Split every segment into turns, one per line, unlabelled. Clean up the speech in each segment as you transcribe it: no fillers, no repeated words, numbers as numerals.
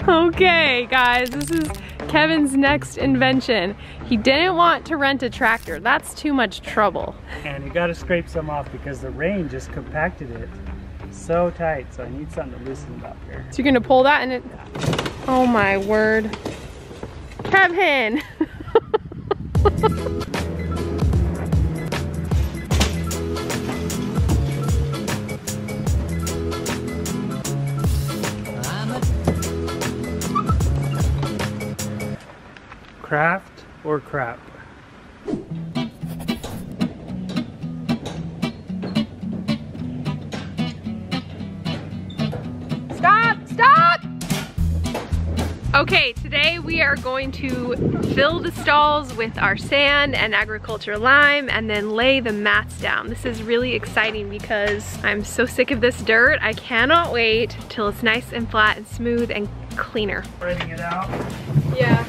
Okay, guys, this is Kevin's next invention. He didn't want to rent a tractor. That's too much trouble.
And you gotta scrape some off because the rain just compacted it so tight. So I need something to loosen it up here.
So you're gonna pull that and it... Oh my word. Kevin!
Craft or crap?
Stop! Stop! Okay, today we are going to fill the stalls with our sand and agriculture lime and then lay the mats down. This is really exciting because I'm so sick of this dirt. I cannot wait till it's nice and flat and smooth and cleaner.
Spreading it out.
Yeah.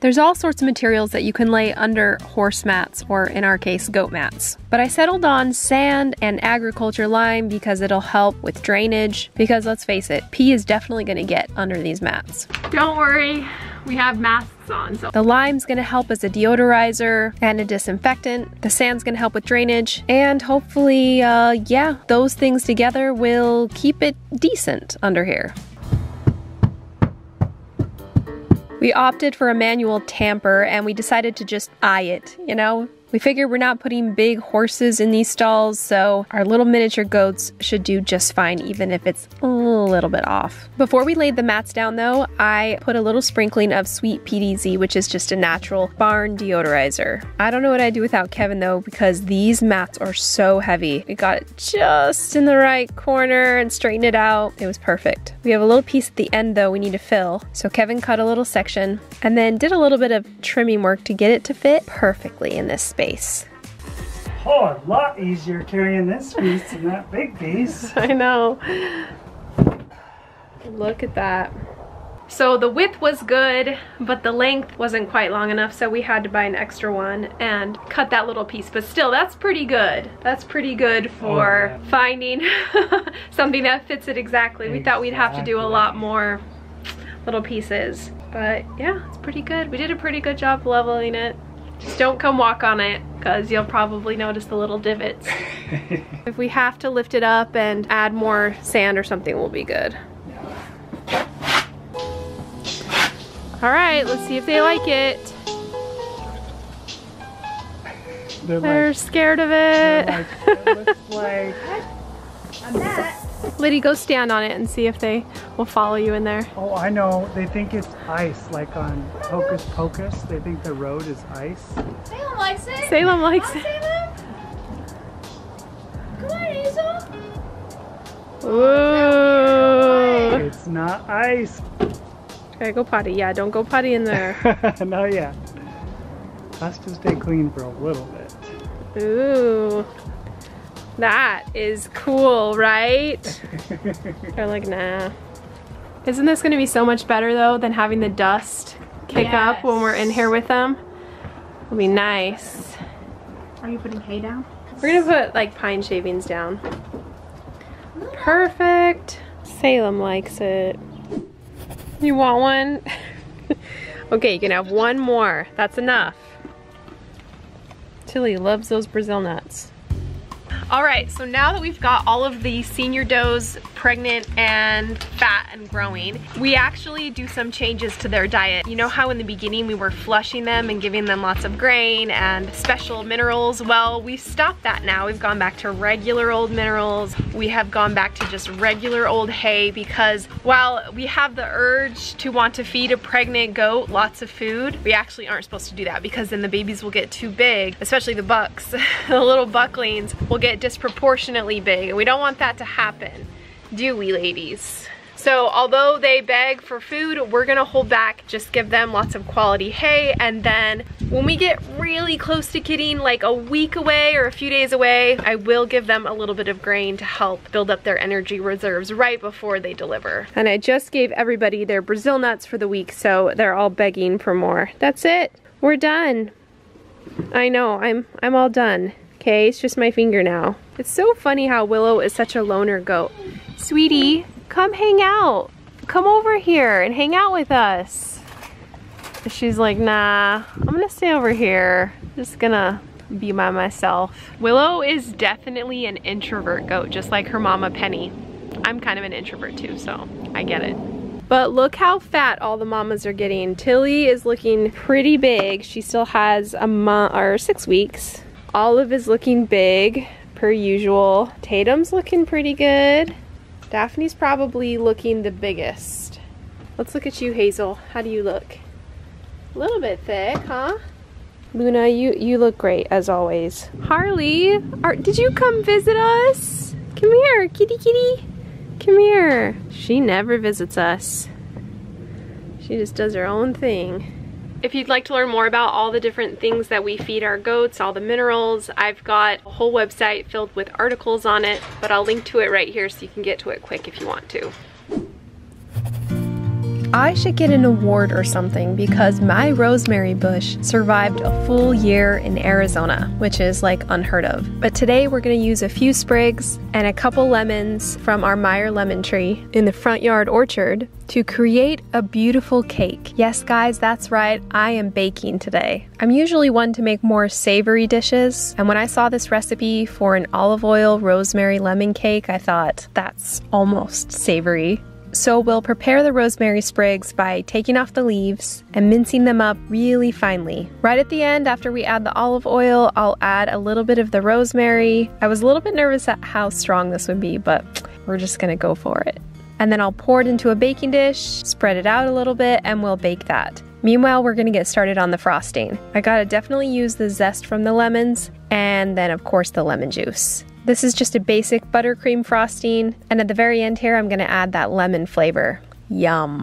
There's all sorts of materials that you can lay under horse mats, or in our case, goat mats. But I settled on sand and agriculture lime because it'll help with drainage, because let's face it, pee is definitely gonna get under these mats. Don't worry, we have masks on. So. The lime's gonna help as a deodorizer and a disinfectant. The sand's gonna help with drainage, and hopefully, yeah, those things together will keep it decent under here. We opted for a manual tamper and we decided to just eye it, you know? We figured we're not putting big horses in these stalls, so our little miniature goats should do just fine, even if it's a little bit off. Before we laid the mats down though, I put a little sprinkling of sweet PDZ, which is just a natural barn deodorizer. I don't know what I'd do without Kevin though, because these mats are so heavy. We got it just in the right corner and straightened it out. It was perfect. We have a little piece at the end though we need to fill, so Kevin cut a little section and then did a little bit of trimming work to get it to fit perfectly in this space.
Oh, a lot easier carrying this piece than that big piece.
I know. Look at that. So the width was good, but the length wasn't quite long enough, so we had to buy an extra one and cut that little piece. But still, that's pretty good. That's pretty good for finding something that fits it exactly. We thought we'd have to do a lot more little pieces. But yeah, it's pretty good. We did a pretty good job leveling it. Just don't come walk on it, because you'll probably notice the little divots. If we have to lift it up and add more sand or something, we'll be good. All right, let's see if they like it. They're scared of it.
It looks like
A mat.
Liddy, go stand on it and see if they will follow you in there.
Oh, I know. They think it's ice, like on Hocus Pocus. They think the road is ice.
Salem likes it.
Salem likes it.
Salem. Come on, Hazel.
Ooh.
It's not ice.
Okay, go potty. Yeah, don't go potty in there.
No, yeah. Has to stay clean for a little bit.
Ooh. That is cool, right? They're like, nah. Isn't this gonna be so much better though than having the dust kick up when we're in here with them? It'll be nice.
Are you putting hay down?
We're gonna put like pine shavings down. Perfect. Salem likes it. You want one? Okay, you can have one more. That's enough. Tilly loves those Brazil nuts. All right, so now that we've got all of the senior does pregnant and fat and growing, we actually do some changes to their diet. You know how in the beginning we were flushing them and giving them lots of grain and special minerals? Well, we've stopped that now. We've gone back to regular old minerals. We have gone back to just regular old hay, because while we have the urge to want to feed a pregnant goat lots of food, we actually aren't supposed to do that, because then the babies will get too big, especially the bucks. The little bucklings will get disproportionately big, and we don't want that to happen, do we, ladies? So although they beg for food, we're gonna hold back, just give them lots of quality hay, and then when we get really close to kidding, like a week away or a few days away, I will give them a little bit of grain to help build up their energy reserves right before they deliver. And I just gave everybody their Brazil nuts for the week, so they're all begging for more. That's it, we're done. I know, I'm all done. Okay, it's just my finger now. It's so funny how Willow is such a loner goat. Sweetie, come hang out. come over here and hang out with us. She's like, nah, I'm gonna stay over here. Just gonna be by myself. Willow is definitely an introvert goat, just like her mama Penny. I'm kind of an introvert too, so I get it. But look how fat all the mamas are getting. Tilly is looking pretty big. She still has a month or 6 weeks. Olive is looking big, per usual. Tatum's looking pretty good. Daphne's probably looking the biggest. Let's look at you, Hazel. How do you look? A little bit thick, huh? Luna, you look great as always. Harley, did you come visit us? Come here, kitty kitty. Come here. She never visits us. She just does her own thing. If you'd like to learn more about all the different things that we feed our goats, all the minerals, I've got a whole website filled with articles on it, but I'll link to it right here so you can get to it quick if you want to. I should get an award or something because my rosemary bush survived a full year in Arizona, which is like unheard of. But today we're gonna use a few sprigs and a couple lemons from our Meyer lemon tree in the front yard orchard to create a beautiful cake. Yes guys, that's right, I am baking today. I'm usually one to make more savory dishes, and when I saw this recipe for an olive oil rosemary lemon cake, I thought that's almost savory. So we'll prepare the rosemary sprigs by taking off the leaves and mincing them up really finely. Right at the end, after we add the olive oil, I'll add a little bit of the rosemary. I was a little bit nervous at how strong this would be, but we're just gonna go for it. And then I'll pour it into a baking dish, spread it out a little bit, and we'll bake that. Meanwhile, we're gonna get started on the frosting. I gotta definitely use the zest from the lemons, and then of course the lemon juice. This is just a basic buttercream frosting, and at the very end here, I'm gonna add that lemon flavor. Yum.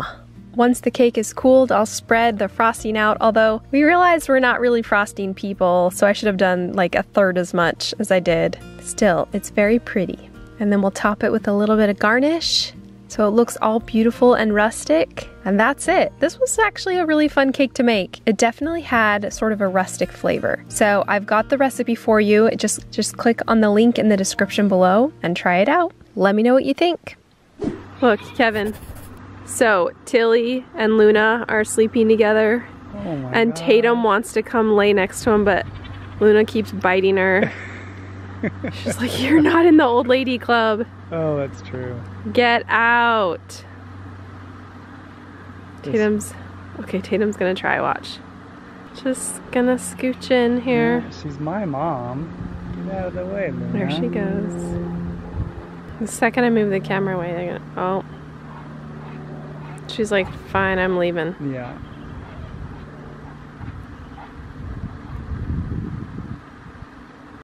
Once the cake is cooled, I'll spread the frosting out, although we realized we're not really frosting people, so I should have done like a third as much as I did. Still, it's very pretty. And then we'll top it with a little bit of garnish, so it looks all beautiful and rustic. And that's it. This was actually a really fun cake to make. It definitely had sort of a rustic flavor. So I've got the recipe for you. Just click on the link in the description below and try it out. Let me know what you think. Look, Kevin. So Tilly and Luna are sleeping together.
Oh my
and
God.
Tatum wants to come lay next to him, but Luna keeps biting her. She's like, you're not in the old lady club.
Oh, that's true.
Get out. Tatum's gonna try, watch. Just gonna scooch in here.
Yeah, she's my mom. Get out of the way, Luna.
There she goes. The second I move the camera away, they're gonna, oh. She's like, fine, I'm leaving.
Yeah.